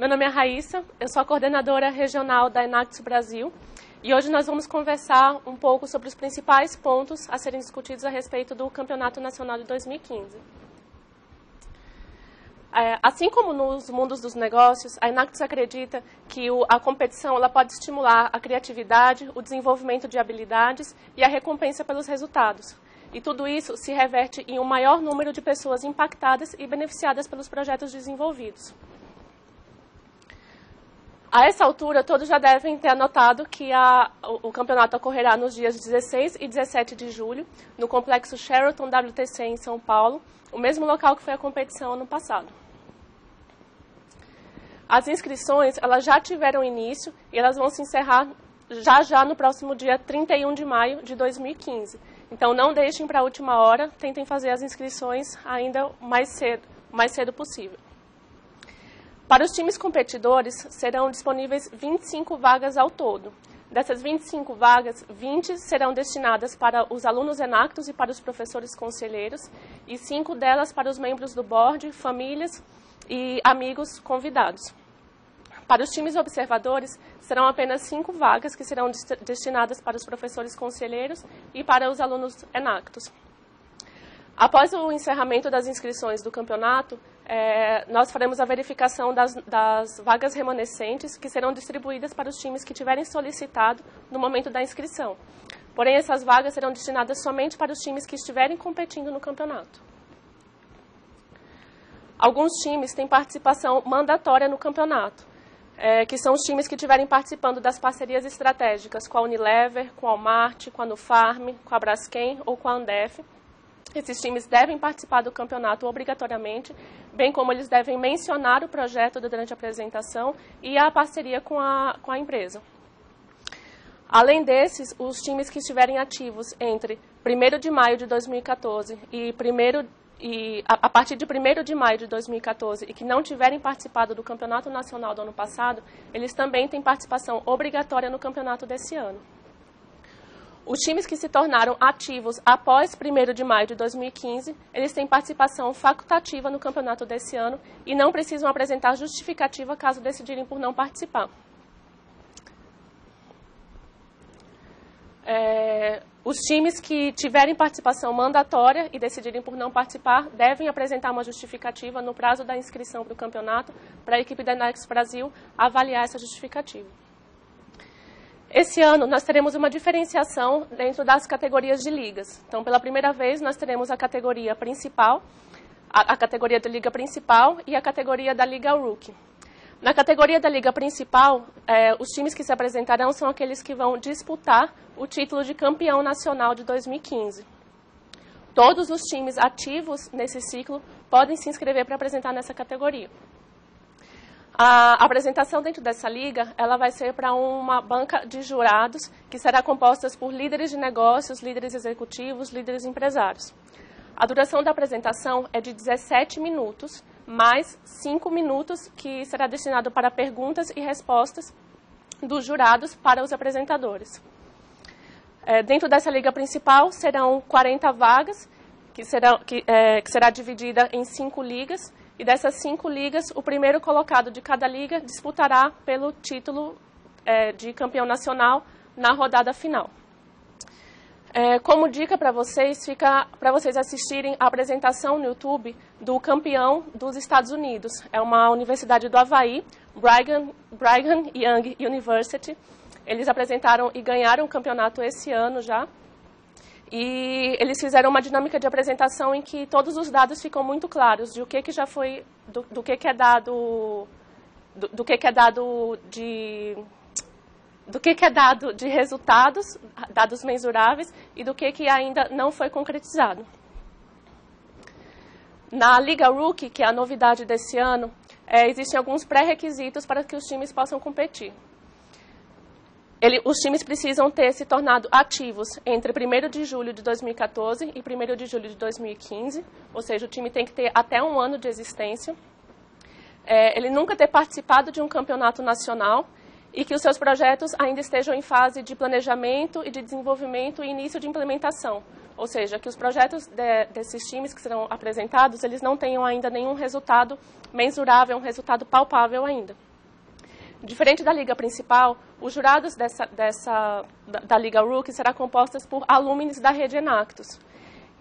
nome é Raíssa, eu sou a coordenadora regional da Enactus Brasil e hoje nós vamos conversar um pouco sobre os principais pontos a serem discutidos a respeito do Campeonato Nacional de 2015. Assim como nos mundos dos negócios, a Enactus acredita que a competição ela pode estimular a criatividade, o desenvolvimento de habilidades e a recompensa pelos resultados. E tudo isso se reverte em um maior número de pessoas impactadas e beneficiadas pelos projetos desenvolvidos. A essa altura, todos já devem ter anotado que o campeonato ocorrerá nos dias 16 e 17 de julho, no complexo Sheraton WTC em São Paulo, o mesmo local que foi a competição ano passado. As inscrições elas já tiveram início e elas vão se encerrar já no próximo dia 31 de maio de 2015. Então, não deixem para a última hora, tentem fazer as inscrições ainda o mais cedo possível. Para os times competidores, serão disponíveis 25 vagas ao todo. Dessas 25 vagas, 20 serão destinadas para os alunos Enactus e para os professores conselheiros, e 5 delas para os membros do board, famílias e amigos convidados. Para os times observadores, serão apenas 5 vagas que serão destinadas para os professores conselheiros e para os alunos Enactus. Após o encerramento das inscrições do campeonato, nós faremos a verificação das vagas remanescentes que serão distribuídas para os times que tiverem solicitado no momento da inscrição. Porém, essas vagas serão destinadas somente para os times que estiverem competindo no campeonato. Alguns times têm participação mandatória no campeonato, que são os times que estiverem participando das parcerias estratégicas com a Unilever, com a Walmart, com a Nufarm, com a Braskem ou com a Andef. Esses times devem participar do campeonato obrigatoriamente, bem como eles devem mencionar o projeto durante a apresentação e a parceria com a empresa. Além desses, os times que estiverem ativos entre 1º de maio de 2014 a partir de 1º de maio de 2014 e que não tiverem participado do Campeonato Nacional do ano passado, eles também têm participação obrigatória no campeonato desse ano. Os times que se tornaram ativos após 1º de maio de 2015, eles têm participação facultativa no campeonato desse ano e não precisam apresentar justificativa caso decidirem por não participar. Os times que tiverem participação mandatória e decidirem por não participar devem apresentar uma justificativa no prazo da inscrição para o campeonato para a equipe da Enactus Brasil avaliar essa justificativa. Esse ano, nós teremos uma diferenciação dentro das categorias de ligas. Então, pela primeira vez, nós teremos a categoria principal, a categoria da liga principal e a categoria da liga rookie. Na categoria da liga principal, os times que se apresentarão são aqueles que vão disputar o título de campeão nacional de 2015. Todos os times ativos nesse ciclo podem se inscrever para apresentar nessa categoria. A apresentação dentro dessa liga, ela vai ser para uma banca de jurados que será composta por líderes de negócios, líderes executivos, líderes empresários. A duração da apresentação é de 17 minutos, mais 5 minutos que será destinado para perguntas e respostas dos jurados para os apresentadores. Dentro dessa liga principal serão 40 vagas, que será dividida em 5 ligas. E dessas 5 ligas, o primeiro colocado de cada liga disputará pelo título de campeão nacional na rodada final. Como dica para vocês, fica para vocês assistirem a apresentação no YouTube do campeão dos Estados Unidos. É uma universidade do Havaí, Brigham Young University. Eles apresentaram e ganharam o campeonato esse ano já. E eles fizeram uma dinâmica de apresentação em que todos os dados ficam muito claros de o que já foi, do que é dado, do que é dado de resultados, dados mensuráveis, e do que ainda não foi concretizado. Na Liga Rookie, que é a novidade desse ano, existem alguns pré-requisitos para que os times possam competir. Os times precisam ter se tornado ativos entre 1º de julho de 2014 e 1º de julho de 2015, ou seja, o time tem que ter até 1 ano de existência. Ele nunca ter participado de um campeonato nacional e que os seus projetos ainda estejam em fase de planejamento e de desenvolvimento e início de implementação. Ou seja, que os projetos desses times que serão apresentados, eles não tenham ainda nenhum resultado mensurável, um resultado palpável ainda. Diferente da liga principal, os jurados da Liga Rookie serão compostos por alumnos da rede Enactus.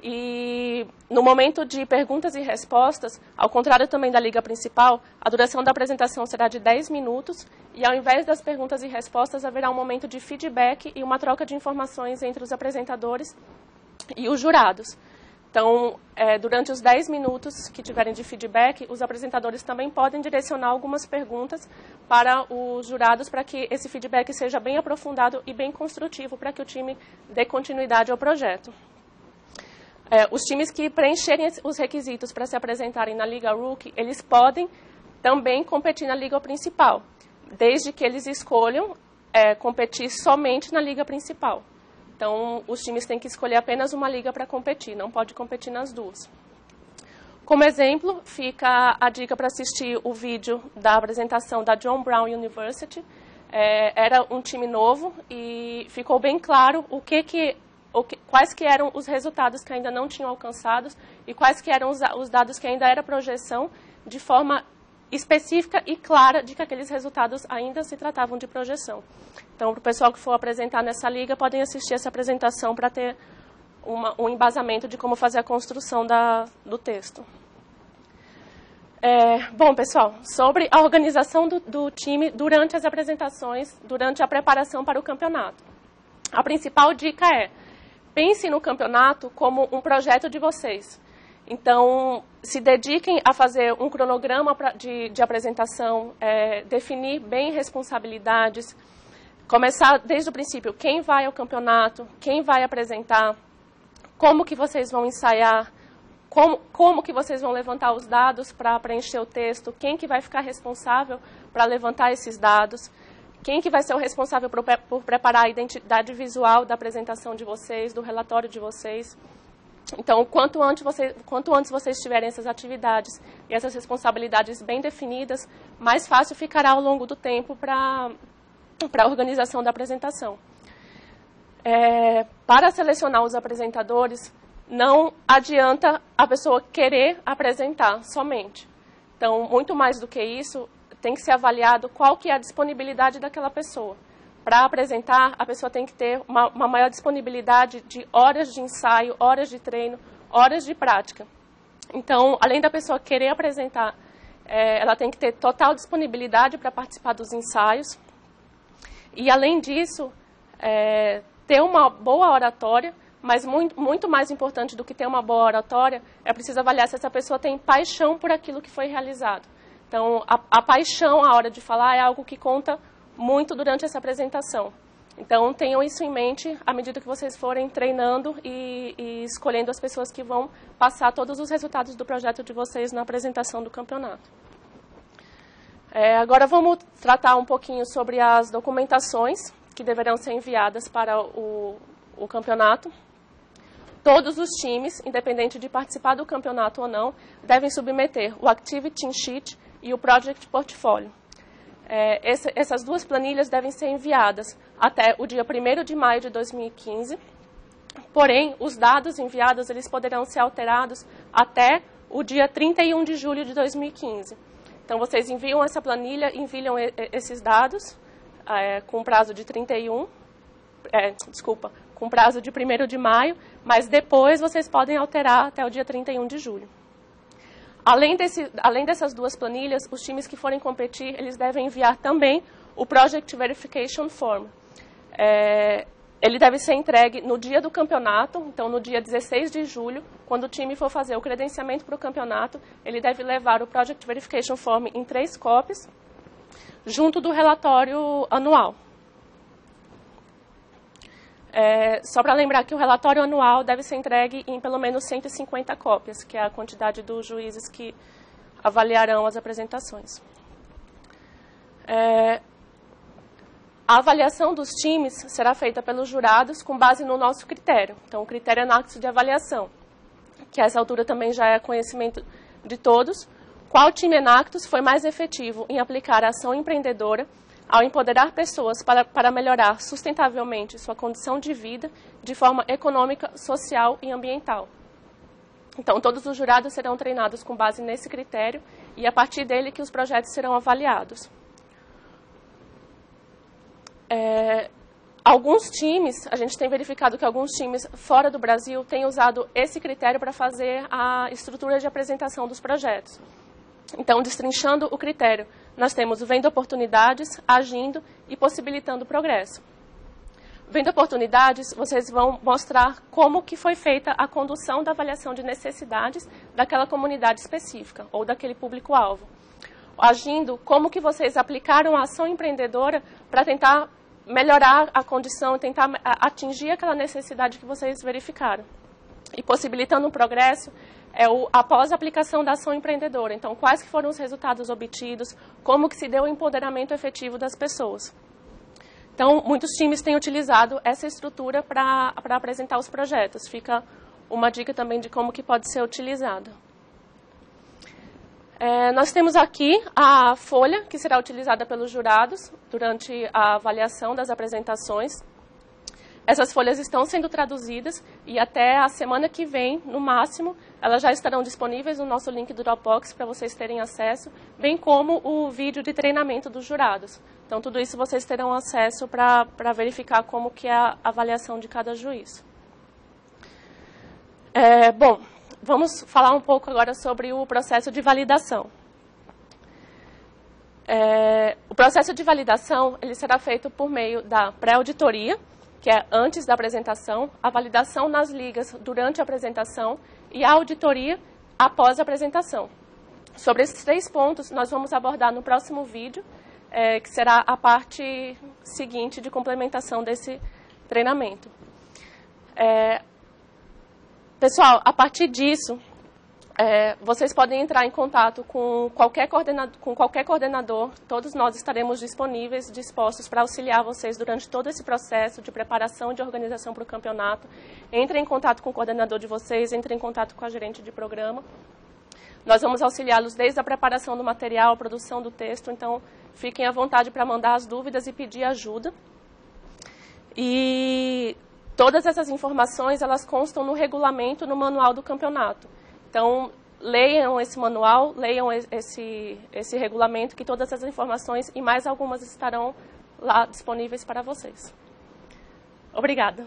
E no momento de perguntas e respostas, ao contrário também da liga principal, a duração da apresentação será de 10 minutos e ao invés das perguntas e respostas haverá um momento de feedback e uma troca de informações entre os apresentadores e os jurados. Então, durante os 10 minutos que tiverem de feedback, os apresentadores também podem direcionar algumas perguntas para os jurados para que esse feedback seja bem aprofundado e bem construtivo para que o time dê continuidade ao projeto. Os times que preencherem os requisitos para se apresentarem na Liga Rookie, eles podem também competir na Liga Principal, desde que eles escolham competir somente na Liga Principal. Então, os times têm que escolher apenas uma liga para competir, não pode competir nas duas. Como exemplo, fica a dica para assistir o vídeo da apresentação da John Brown University. Era um time novo e ficou bem claro quais que eram os resultados que ainda não tinham alcançados e quais que eram os dados que ainda era projeção, de forma específica e clara de que aqueles resultados ainda se tratavam de projeção. Então, para o pessoal que for apresentar nessa liga, podem assistir essa apresentação para ter um embasamento de como fazer a construção do texto. Bom, pessoal, sobre a organização do time durante as apresentações, durante a preparação para o campeonato. A principal dica pense no campeonato como um projeto de vocês. Então, se dediquem a fazer um cronograma de apresentação, definir bem responsabilidades, começar desde o princípio, quem vai ao campeonato, quem vai apresentar, como que vocês vão ensaiar, como que vocês vão levantar os dados para preencher o texto, quem que vai ficar responsável para levantar esses dados, quem que vai ser o responsável por preparar a identidade visual da apresentação de vocês, do relatório de vocês. Então, quanto antes vocês tiverem essas atividades e essas responsabilidades bem definidas, mais fácil ficará ao longo do tempo para a organização da apresentação. Para selecionar os apresentadores, não adianta a pessoa querer apresentar somente. Então, muito mais do que isso, tem que ser avaliado qual que é a disponibilidade daquela pessoa. Para apresentar, a pessoa tem que ter uma maior disponibilidade de horas de ensaio, horas de treino, horas de prática. Então, além da pessoa querer apresentar, ela tem que ter total disponibilidade para participar dos ensaios. E, além disso, ter uma boa oratória, mas muito mais importante do que ter uma boa oratória, é preciso avaliar se essa pessoa tem paixão por aquilo que foi realizado. Então, a paixão, a hora de falar, é algo que conta muito durante essa apresentação. Então, tenham isso em mente à medida que vocês forem treinando e escolhendo as pessoas que vão passar todos os resultados do projeto de vocês na apresentação do campeonato. Agora, vamos tratar um pouquinho sobre as documentações que deverão ser enviadas para o campeonato. Todos os times, independente de participar do campeonato ou não, devem submeter o Activity Team Sheet e o Project Portfolio. Essas duas planilhas devem ser enviadas até o dia 1º de maio de 2015, porém, os dados enviados eles poderão ser alterados até o dia 31 de julho de 2015. Então, vocês enviam essa planilha, enviam esses dados com prazo de com prazo de 1º de maio, mas depois vocês podem alterar até o dia 31 de julho. Além dessas duas planilhas, os times que forem competir, eles devem enviar também o Project Verification Form. Ele deve ser entregue no dia do campeonato, então no dia 16 de julho, quando o time for fazer o credenciamento para o campeonato, ele deve levar o Project Verification Form em 3 cópias, junto do relatório anual. Só para lembrar que o relatório anual deve ser entregue em pelo menos 150 cópias, que é a quantidade dos juízes que avaliarão as apresentações. A avaliação dos times será feita pelos jurados com base no nosso critério. Então, o critério Enactus de avaliação, que a essa altura também já é conhecimento de todos. Qual time Enactus foi mais efetivo em aplicar a ação empreendedora ao empoderar pessoas para melhorar sustentavelmente sua condição de vida de forma econômica, social e ambiental. Então, todos os jurados serão treinados com base nesse critério e, a partir dele, que os projetos serão avaliados. Alguns times, a gente tem verificado que alguns times fora do Brasil têm usado esse critério para fazer a estrutura de apresentação dos projetos. Então, destrinchando o critério, nós temos vendo oportunidades, agindo e possibilitando o progresso. Vendo oportunidades, vocês vão mostrar como que foi feita a condução da avaliação de necessidades daquela comunidade específica ou daquele público-alvo. Agindo, como que vocês aplicaram a ação empreendedora para tentar melhorar a condição e tentar atingir aquela necessidade que vocês verificaram. E possibilitando um progresso após a aplicação da ação empreendedora. Então, quais que foram os resultados obtidos, como que se deu o empoderamento efetivo das pessoas. Então, muitos times têm utilizado essa estrutura para apresentar os projetos. Fica uma dica também de como que pode ser utilizada. Nós temos aqui a folha que será utilizada pelos jurados durante a avaliação das apresentações. Essas folhas estão sendo traduzidas e até a semana que vem, no máximo, elas já estarão disponíveis no nosso link do Dropbox para vocês terem acesso, bem como o vídeo de treinamento dos jurados. Então, tudo isso vocês terão acesso para verificar como que é a avaliação de cada juiz. Bom, vamos falar um pouco agora sobre o processo de validação. O processo de validação ele será feito por meio da pré-auditoria, que é antes da apresentação, a validação nas ligas durante a apresentação e a auditoria após a apresentação. Sobre esses 3 pontos, nós vamos abordar no próximo vídeo, que será a parte seguinte de complementação desse treinamento. Pessoal, a partir disso, vocês podem entrar em contato com qualquer coordenador. Todos nós estaremos disponíveis, dispostos para auxiliar vocês durante todo esse processo de preparação e de organização para o campeonato. Entrem em contato com o coordenador de vocês, entrem em contato com a gerente de programa. Nós vamos auxiliá-los desde a preparação do material, a produção do texto, então fiquem à vontade para mandar as dúvidas e pedir ajuda. E todas essas informações, elas constam no regulamento, no manual do campeonato. Então, leiam esse manual, leiam esse regulamento, que todas essas informações e mais algumas estarão lá disponíveis para vocês. Obrigada.